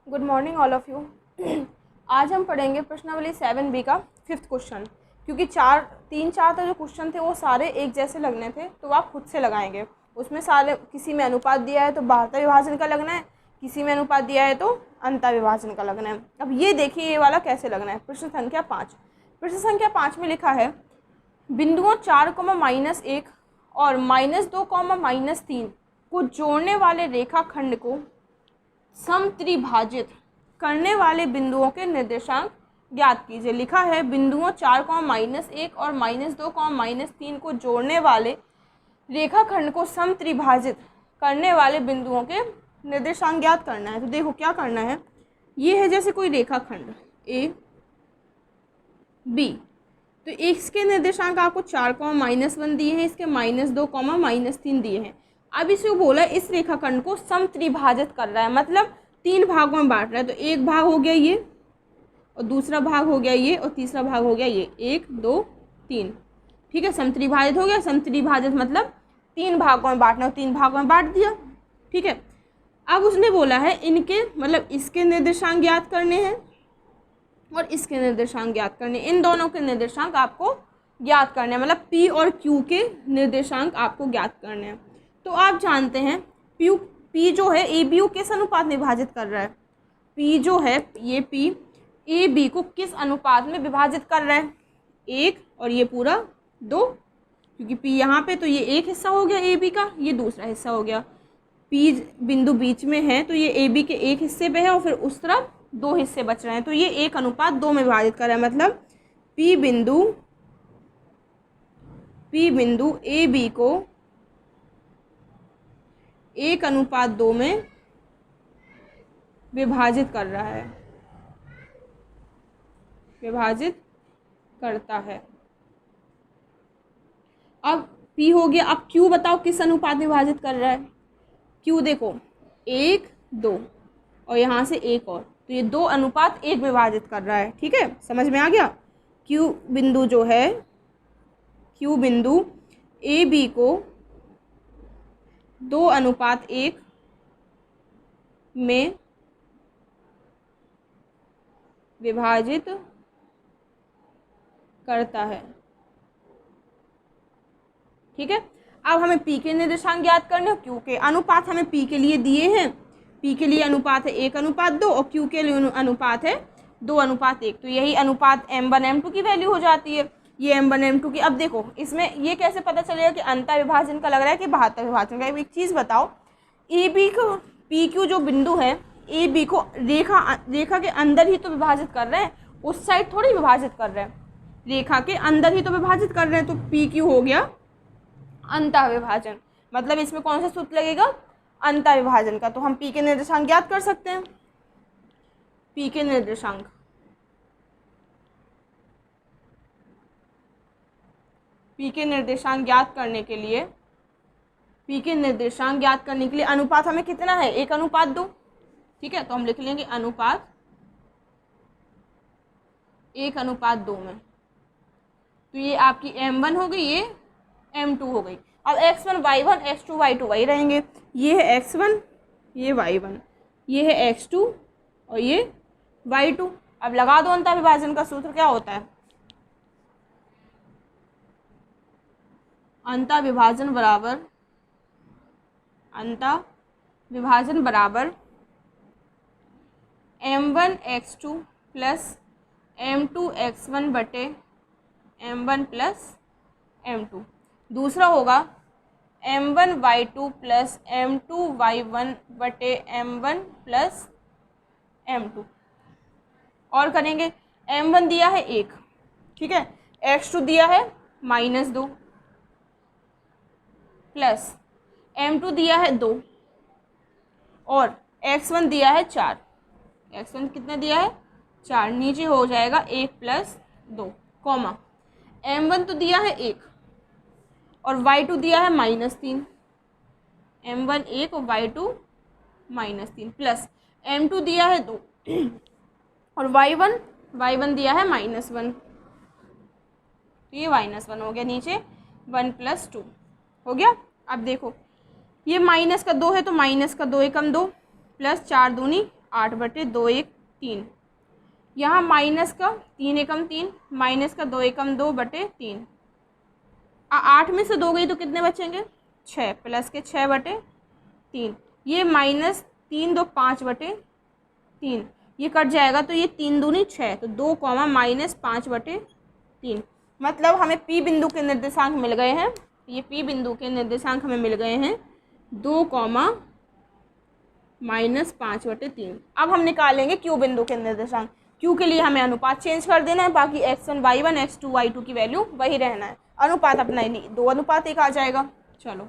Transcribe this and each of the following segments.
Good morning all of you. आज हम पढ़ेंगे प्रश्नावली 7B का 5th क्वेश्चन। क्योंकि तीन चार तो जो क्वेश्चन थे वो सारे एक जैसे लगने थे, तो आप खुद से लगाएंगे। उसमें सारे किसी में अनुपात दिया है तो बाह्यता विभाजन का लगना है, किसी में अनुपात दिया है तो अंतः विभाजन का लगना है। अब ये देखिए ये वाला कैसे लगना है। प्रश्न संख्या 5। प्रश्न संख्या 5 में लिखा है बिंदुओं 4,-1 और -2,-3 को जोड़ने वाले रेखाखंड को समत्रिभाजित करने वाले बिंदुओं के निर्देशांक ज्ञात कीजिए। लिखा है बिंदुओं 4,-1 और -2,-3 को जोड़ने वाले रेखाखंड को समत्रिभाजित करने वाले बिंदुओं के निर्देशांक ज्ञात करना है। तो देखो क्या करना है। ये है जैसे कोई रेखाखंड ए बी, तो इसके निर्देशांक आपको 4,-1 दिए हैं, इसके -2,-3 दिए हैं। अब इसे बोला इस रेखाखंड को समत्रिभाजित कर रहा है, मतलब 3 भागों में बांट रहा है। तो एक भाग हो गया ये, और दूसरा भाग हो गया ये, और तीसरा भाग हो गया ये। 1 2 3, ठीक है। समत्रिभाजित हो गया। समत्रिभाजित मतलब 3 भागों में बांटना, और 3 भागों में बांट दिया, ठीक है। अब उसने बोला है इनके मतलब इसके निर्देशांक ज्ञात करने हैं और इसके निर्देशांक ज्ञात करने। इन दोनों के निर्देशांक आपको ज्ञात करने हैं, मतलब P और Q के निर्देशांक आपको ज्ञात करने हैं। तो आप जानते हैं P जो है AB को किस अनुपात में विभाजित कर रहा है। P जो है ये P AB को किस अनुपात में विभाजित कर रहा है, 1 और ये पूरा 2। क्योंकि P यहाँ पे तो ये एक हिस्सा हो गया AB का, ये दूसरा हिस्सा हो गया। P बिंदु बीच में है तो ये AB के एक हिस्से पे है और फिर उस तरफ 2 हिस्से बच रहे हैं, तो ये 1:2 में विभाजित कर रहा है। मतलब P बिंदु AB को 1:2 में विभाजित कर रहा है, विभाजित करता है। अब P हो गया। अब Q बताओ किस अनुपात में विभाजित कर रहा है। Q देखो 1 2 और यहाँ से 1 और, तो ये 2:1 में विभाजित कर रहा है, ठीक है। समझ में आ गया। Q बिंदु जो है Q बिंदु AB को 2:1 में विभाजित करता है, ठीक है। अब हमें P के निर्देशांक ज्ञात करने, Q के अनुपात हमें P के लिए दिए हैं। P के लिए अनुपात है 1:2 और Q के लिए अनुपात है 2:1। तो यही अनुपात M1 M2 की वैल्यू हो जाती है, ये M1 M2 की। अब देखो इसमें ये कैसे पता चलेगा कि अंतः विभाजन का लग रहा है कि बाह्यता विभाजन का। एक चीज़ बताओ, AB को PQ जो बिंदु है AB को रेखा के अंदर ही तो विभाजित कर रहे हैं, उस साइड थोड़ी विभाजित कर रहे हैं, रेखा के अंदर ही तो विभाजित कर रहे हैं। तो PQ हो गया अंतः विभाजन, मतलब इसमें कौन सा सूत्र लगेगा, अंतः विभाजन का। तो हम P के निर्देशांक ज्ञात कर सकते हैं। P के निर्देशांक ज्ञात करने के लिए अनुपात हमें कितना है, 1:2, ठीक है। तो हम लिख लेंगे अनुपात 1:2 में। तो ये आपकी M1 हो गई, ये M2 हो गई। अब X1 Y1 X2 Y2 वही रहेंगे। ये है X1, ये Y1, ये है X2 और ये Y2। अब लगा दो अंतः विभाजन का सूत्र क्या होता है। अंतः विभाजन बराबर M1 X2 plus M2 X1 बटे M1 प्लस M2। दूसरा होगा M1 Y2 plus M2 Y1 बटे M1 प्लस M2। और करेंगे M1 दिया है 1, ठीक है। X2 दिया है -2 प्लस M2 दिया है 2 और X1 दिया है 4। X1 कितना दिया है 4, नीचे हो जाएगा 1 + 2 कॉमा M1 तो दिया है 1 और Y2 दिया है -3। M1 1 और Y2 -3 प्लस M2 दिया है 2 और Y1 दिया है -1। तो ये -1 हो गया, नीचे 1 + 2 हो गया। अब देखो ये -2 है तो -2 एकम 2 प्लस 4 दूनी 8/2 1 3। यहाँ माइनस का 3 एकम 3, माइनस का 2 एकम 2/3। 8 में से 2 गई तो कितने बचेंगे? 6, प्लस के 6/3। ये -3 2 5/3, ये कट जाएगा तो ये 3 दूनी 6, तो 2 -5/3। मतलब हमें P बिंदु के निर्देशांक मिल गए हैं। ये P बिंदु के निर्देशांक हमें मिल गए हैं 2, -5/3। अब हम निकालेंगे Q बिंदु के निर्देशांक। Q के लिए हमें अनुपात चेंज कर देना है, बाकी x1 y1 x2 y2 की वैल्यू वही रहना है। अनुपात अपना 2:1 आ जाएगा। चलो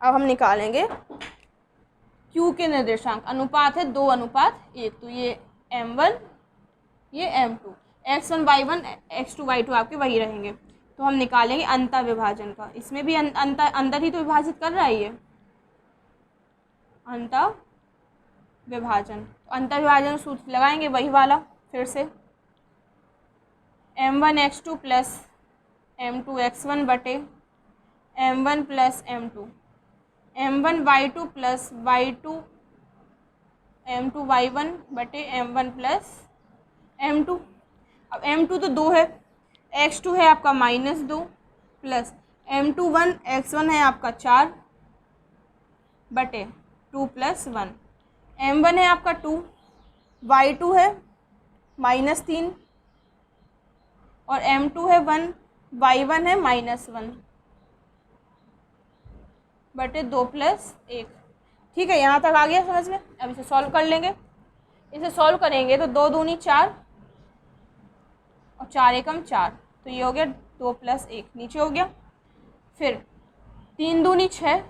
अब हम निकालेंगे Q के निर्देशांक। अनुपात है 2:1, तो ये m1 ये m2, x1 y1 x2 y2 आपके वही रहेंगे। तो हम निकालेंगे अंतर विभाजन का। इसमें भी अंदर ही तो विभाजित कर रहा है ये अंतर विभाजन। तो अंतर विभाजन सूत्र लगाएंगे वही वाला फिर से, m1 x2 plus m2 x1 बटे m1 plus m2, m1 y2 plus y2 m2 y1 बटे m1 प्लस m2। अब m2 तो 2 है, x2 है आपका -2 प्लस m2 1 x1 है आपका 4 बटे 2 + 1, m1 है आपका 2, y2 है -3 और m2 है 1, y1 है -1 बटे 2 + 1। ठीक है, यहाँ तक आ गया समझ में। अब इसे सॉल्व कर लेंगे। इसे सॉल्व करेंगे तो 2 दूनी 4 और 4 एकम 4, तो ये हो गया 2 + 1 नीचे हो गया। फिर 3 दूनी 6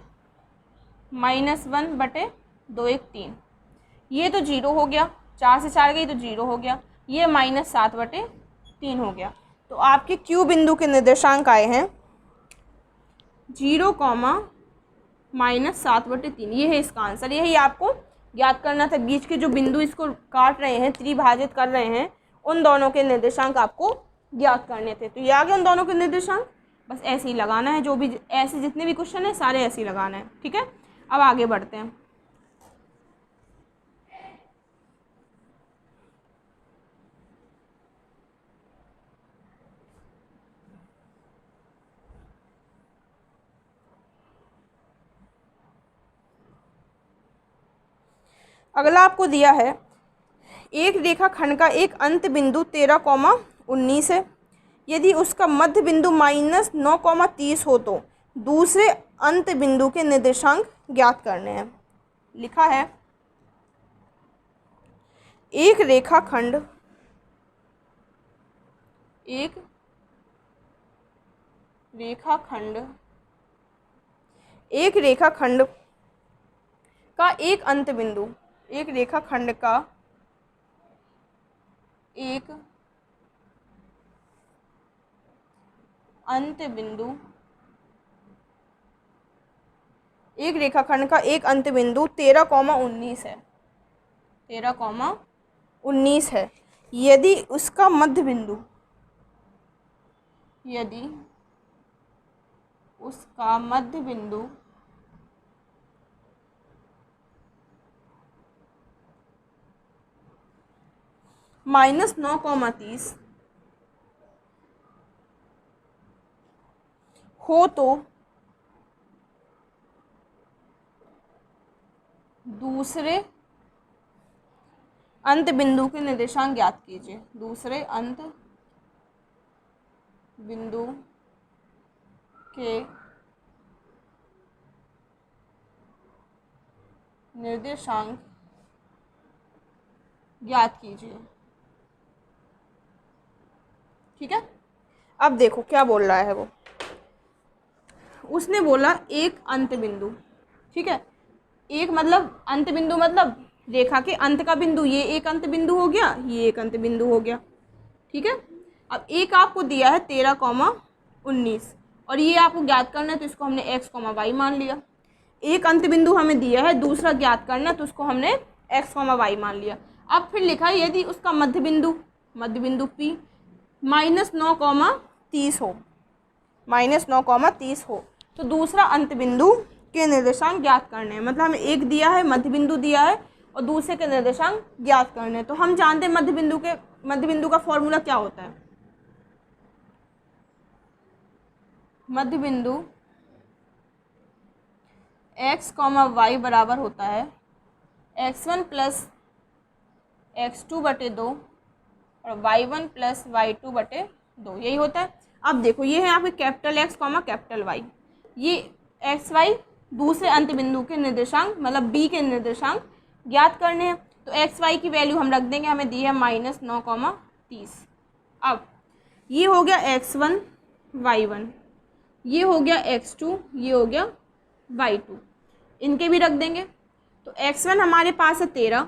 -1 बटे 2 1 3, ये तो 0 हो गया, 4 से 4 गई तो 0 हो गया, ये -7/3 हो गया। तो आपके Q बिंदु के निर्देशांक आए हैं 0, -7/3। ये है इसका आंसर। यही आपको ज्ञात करना था। बीच के जो बिंदु इसको काट रहे हैं, त्रिभाजित कर रहे हैं, उन दोनों के निर्देशांक आपको ज्ञात करने थे। तो ये आ गए उन दोनों के निर्देशांक। बस ऐसे ही लगाना है, जो भी ऐसे जितने भी क्वेश्चन है सारे ऐसे ही लगाना है। ठीक है, अब आगे बढ़ते हैं। अगला आपको दिया है एक रेखाखंड का एक अंत बिंदु 13,19 है। यदि उसका मध्य बिंदु -9,30 हो तो दूसरे अंत बिंदु के निर्देशांक ज्ञात करने हैं। लिखा है एक रेखाखंड का एक अंत बिंदु, एक रेखाखंड का एक अंत बिंदु, एक रेखाखंड का एक अंत बिंदु 13,19 है, 13,19 है। यदि उसका मध्य बिंदु, यदि उसका मध्य बिंदु -9,30 हो तो दूसरे अंत बिंदु के निर्देशांक ज्ञात कीजिए। दूसरे अंत बिंदु के निर्देशांक ज्ञात कीजिए। ठीक है, अब देखो क्या बोल रहा है वो। उसने बोला एक अंत बिंदु। ठीक है, एक मतलब अंत बिंदु मतलब रेखा के अंत का बिंदु। ये एक अंत बिंदु हो गया, ये एक अंत बिंदु हो गया। ठीक है, अब एक आपको दिया है 13,19 और ये आपको ज्ञात करना है, तो इसको हमने x, y मान लिया। एक अंत बिंदु हमें दिया है, दूसरा ज्ञात करना है, तो उसको हमने x, y मान लिया। अब फिर लिखा है यदि उसका मध्य बिंदु P -9,30 हो, -9, 30 हो। तो दूसरा अंत बिंदु के निर्देशांक ज्ञात करने हैं, मतलब हमें एक दिया है, मध्य बिंदु दिया है और दूसरे के निर्देशांक ज्ञात करने हैं। तो हम जानते हैं मध्य बिंदु का फॉर्मूला क्या होता है। मध्य बिंदु x, y बराबर होता है x1 + x2/2 और y1 + y2/2, यही होता है। अब देखो ये है आपके कैपिटल X, कैपिटल Y, ये एक्स वाई दूसरे अंत बिंदु के निर्देशांक मतलब b के निर्देशांक ज्ञात करने हैं। तो एक्स वाई की वैल्यू हम रख देंगे, हमें दी है -9, 30। अब ये हो गया x1 y1, ये हो गया x2, ये हो गया y2, इनके भी रख देंगे। तो x1 हमारे पास है 13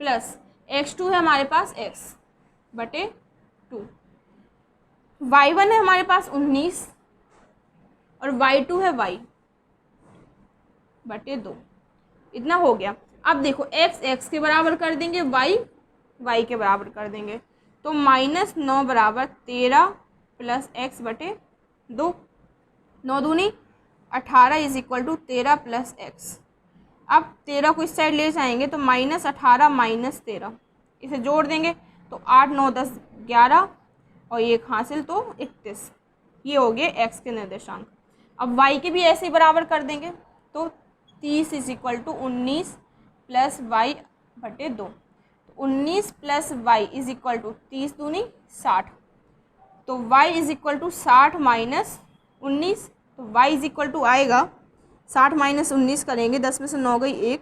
प्लस x2 है हमारे पास x/2, y1 है हमारे पास 19 और y2 है y/2, इतना हो गया। अब देखो x के बराबर कर देंगे, y के बराबर कर देंगे। तो -9 बराबर 13 प्लस x/2, 9 दूनी 18 = 13 प्लस x। अब 13 को इस साइड ले जाएंगे तो -18 - 13, इसे जोड़ देंगे तो 8, 9, 10, 11 और एक हासिल तो 31, ये हो गए x के निर्देशांक। अब y के भी ऐसे ही बराबर कर देंगे तो 30 = 19 प्लस y/2, 19 प्लस y = 30 दूनी 60, तो y = 60 - 19, तो y आएगा 60 - 19 करेंगे, 10 में से 9 गई 1,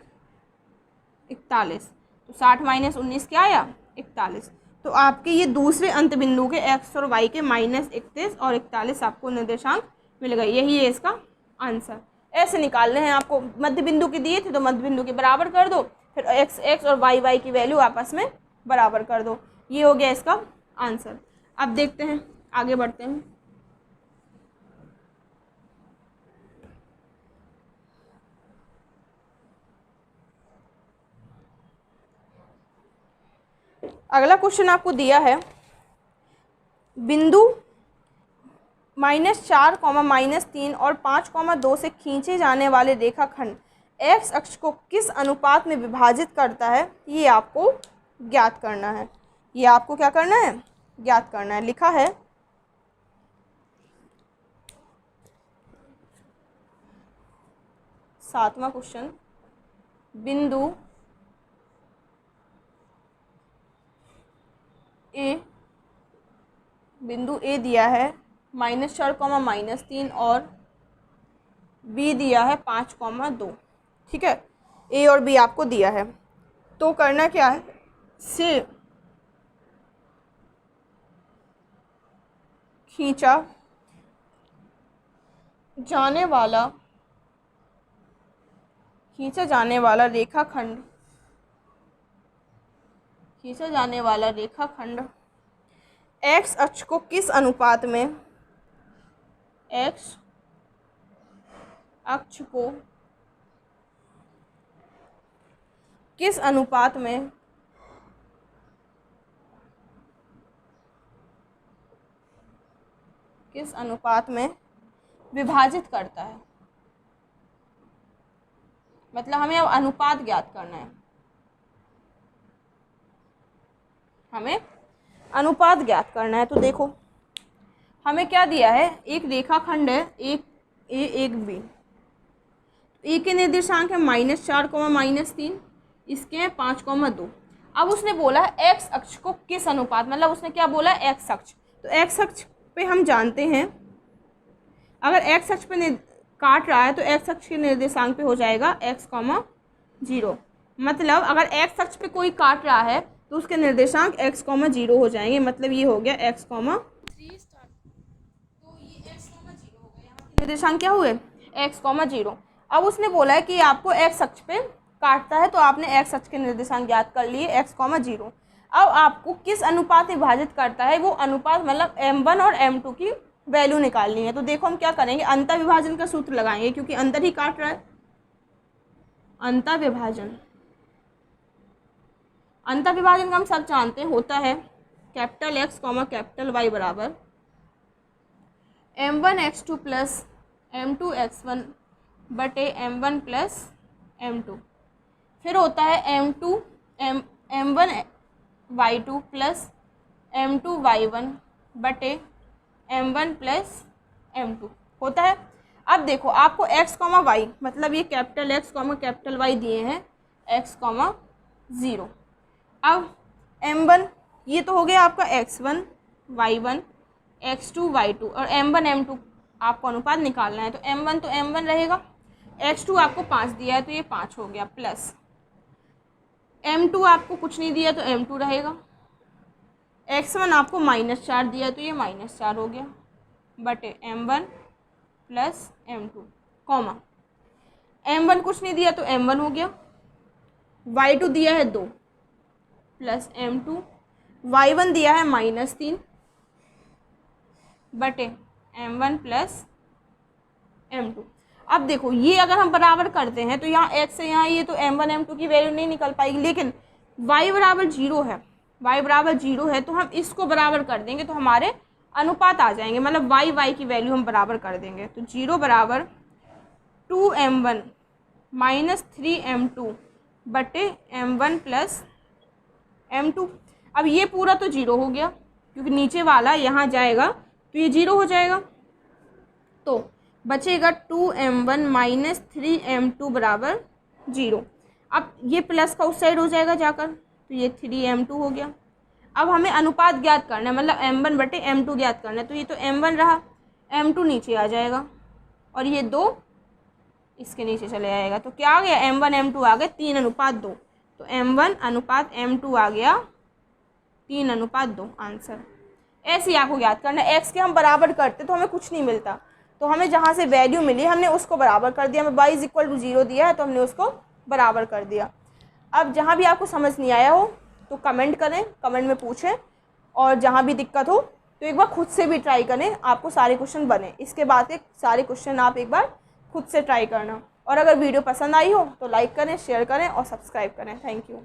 41, तो 60 - 19 क्या आया 41। तो आपके ये दूसरे अंत बिंदु के x और y के -31 और 41 आपको निर्देशांक मिल गए, यही है इसका आंसर। ऐसे निकालने हैं आपको, मध्य बिंदु के दिए थे तो मध्य बिंदु के बराबर कर दो, फिर x और y की वैल्यू आपस में बराबर कर दो, ये हो गया इसका आंसर। अब देखते हैं, आगे बढ़ते हैं। अगला क्वेश्चन आपको दिया है, बिंदु -4, -3 और 5, 2 से खींचे जाने वाले रेखाखंड x अक्ष को किस अनुपात में विभाजित करता है, ये आपको ज्ञात करना है। ये आपको क्या करना है, ज्ञात करना है। लिखा है 7वां क्वेश्चन, बिंदु ए दिया है -4, -3 और बी दिया है 5, 2, ठीक है। ए और बी आपको दिया है, तो करना क्या है, से खींचा जाने वाला रेखाखंड x अक्ष को किस अनुपात में विभाजित करता है। मतलब हमें अब अनुपात ज्ञात करना है, तो देखो हमें क्या दिया है, एक रेखाखंड है, एक ए एक बी, ए के निर्देशांक है -4, -3, इसके हैं 5, 2। अब उसने बोला है x अक्ष को किस अनुपात, मतलब उसने क्या बोला है, x अक्ष। तो x अक्ष पे हम जानते हैं, अगर x अक्ष पे काट रहा है तो x अक्ष के निर्देशांक पे हो जाएगा x, 0। मतलब अगर x अक्ष पे कोई काट रहा है तो उसके निर्देशांक x, 0 हो जाएंगे। मतलब ये हो गया x, 3 स्टार्ट, तो ये x, 0 हो गया। यहाँ के निर्देशांक क्या हुए, x, 0। अब उसने बोला है कि आपको x अक्ष पे काटता है, तो आपने x अक्ष के निर्देशांक ज्ञात कर लिए x, 0। अब आपको किस अनुपात में विभाजित करता है, वो अनुपात मतलब m1 और m2 की वैल्यू निकालनी है। तो देखो हम क्या करेंगे, अंतर विभाजन का सूत्र लगाएंगे, क्योंकि अंतर ही काट रहा है। अंतर विभाजन का हम सब जानते हैं, होता है कैपिटल X, कैपिटल Y बराबर m1x2 प्लस m2x1 बटे m1 प्लस m2। फिर होता है m1y2 प्लस m2y1 बटे m1 प्लस m2 होता है। अब देखो आपको x, y मतलब ये कैपिटल X, कैपिटल Y दिए हैं x, 0। अब m1 ये तो हो गया आपका x1 y1 x2 y2 और m1 m2 आपको अनुपात निकालना है, तो m1 तो m1 रहेगा, x2 आपको 5 दिया है तो ये 5 हो गया, प्लस m2 आपको कुछ नहीं दिया तो m2 रहेगा, x1 आपको -4 दिया तो ये -4 हो गया बटे m1 plus m2 comma m1 कुछ नहीं दिया तो m1 हो गया, y2 दिया है 2 प्लस m2, y1 दिया है -3 बटे m1 प्लस m2। अब देखो ये अगर हम बराबर करते हैं तो यहाँ x से यहाँ ये तो m1 m2 की वैल्यू नहीं निकल पाएगी, लेकिन y बराबर 0 है, y बराबर 0 है तो हम इसको बराबर कर देंगे तो हमारे अनुपात आ जाएंगे, मतलब y की वैल्यू हम बराबर कर देंगे। तो 0 बराबर 2m1 माइनस 3m2 बटे m1 प्लस m2। अब ये पूरा तो 0 हो गया क्योंकि नीचे वाला यहाँ जाएगा तो ये 0 हो जाएगा, तो बचेगा 2m1 माइनस 3m2 बराबर 0। अब ये प्लस का उस साइड हो जाएगा जाकर, तो ये 3m2 हो गया। अब हमें अनुपात ज्ञात करना है, मतलब m1 बटे m2 ज्ञात करना है, तो ये तो m1 रहा, m2 नीचे आ जाएगा और ये 2 इसके नीचे चले आएगा, तो क्या आ गया m1 m2 आ गए 3:2, तो m1 अनुपात m2 आ गया 3:2 आंसर। ऐसे ही आपको ज्ञात करना है। x के हम बराबर करते तो हमें कुछ नहीं मिलता, तो हमें जहाँ से वैल्यू मिली हमने उसको बराबर कर दिया, हमें y = 0 दिया है तो हमने उसको बराबर कर दिया। अब जहाँ भी आपको समझ नहीं आया हो तो कमेंट करें, कमेंट में पूछें, और जहाँ भी दिक्कत हो तो एक बार खुद से भी ट्राई करें, आपको सारे क्वेश्चन बने, इसके बाद के सारे क्वेश्चन आप एक बार खुद से ट्राई करना। और अगर वीडियो पसंद आई हो तो लाइक करें, शेयर करें और सब्सक्राइब करें। Thank you.